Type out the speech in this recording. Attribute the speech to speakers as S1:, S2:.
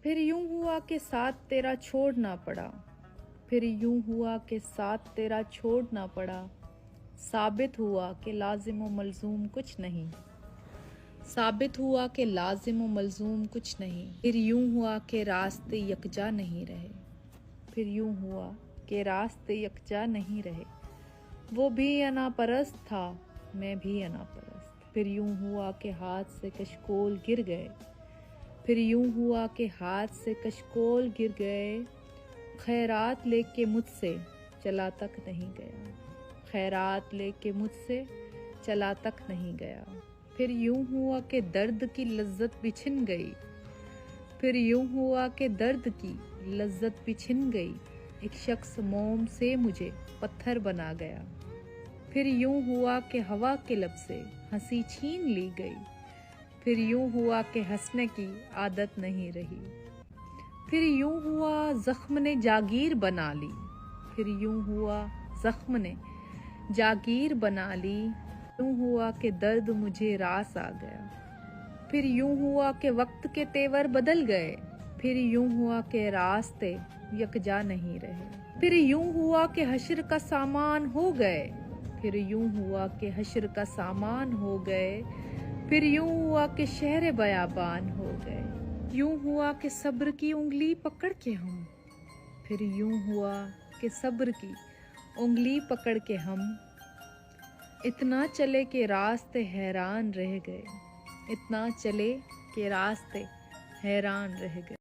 S1: پھر یوں ہوا کہ ساتھ تیرا چھوڑنا پڑا، پھر یوں ہوا کہ ساتھ تیرا چھوڑنا پڑا، ثابت ہوا کہ لازم و ملزوم کچھ نہیں، ثابت ہوا کہ لازم و ملزوم کچھ نہیں، پھر یوں ہوا کہ راستے یکجا نہیں رہے، پھر یوں ہوا کہ راستے یکجا نہیں رہے، وہ بھی انا پرست تھا میں بھی انا پرست، پھر یوں ہوا کہ ہاتھ سے کشکول گر گئے، پھر یوں ہوا کہ ہاتھ سے کشکول گر گئے، خیرات لے کے مجھ سے چلا تک نہیں گیا، خیرات لے کے مجھ سے چلا تک نہیں گیا، پھر یوں ہوا کہ درد کی لذت بھی چھن گئی، پھر یوں ہوا کہ درد کی لذت بھی چھن گئی، ایک شخص موم سے مجھے پتھر بنا گیا، پھر یوں ہوا کہ ہوا کے لب سے ہنسی چھین لی گئی، پھر یوں ہوا کہ ہنسنے کی عادت نہیں رہی، پھر یوں ہوا زخم نے جاگیر بنا لی، پھر یوں ہوا زخم نے جاگیر بنا لی، یوں ہوا کہ درد مجھے راس آ گیا، پھر یوں ہوا کہ وقت کے تیور بدل گئے، پھر یوں ہوا کہ راستے یکجا نہیں رہے، پھر یوں ہوا کہ حشر کا سامان ہو گئے، پھر یوں ہوا کہ حشر کا سامان ہو گئے، پھر یوں ہوا کہ شہر بیابان ہو گئے، یوں ہوا کہ صبر کی انگلی پکڑ کے ہم، پھر یوں ہوا کہ صبر کی انگلی پکڑ کے ہم اتنا چلے کہ راستے حیران رہ گئے، اتنا چلے کہ راستے حیران رہ گئے۔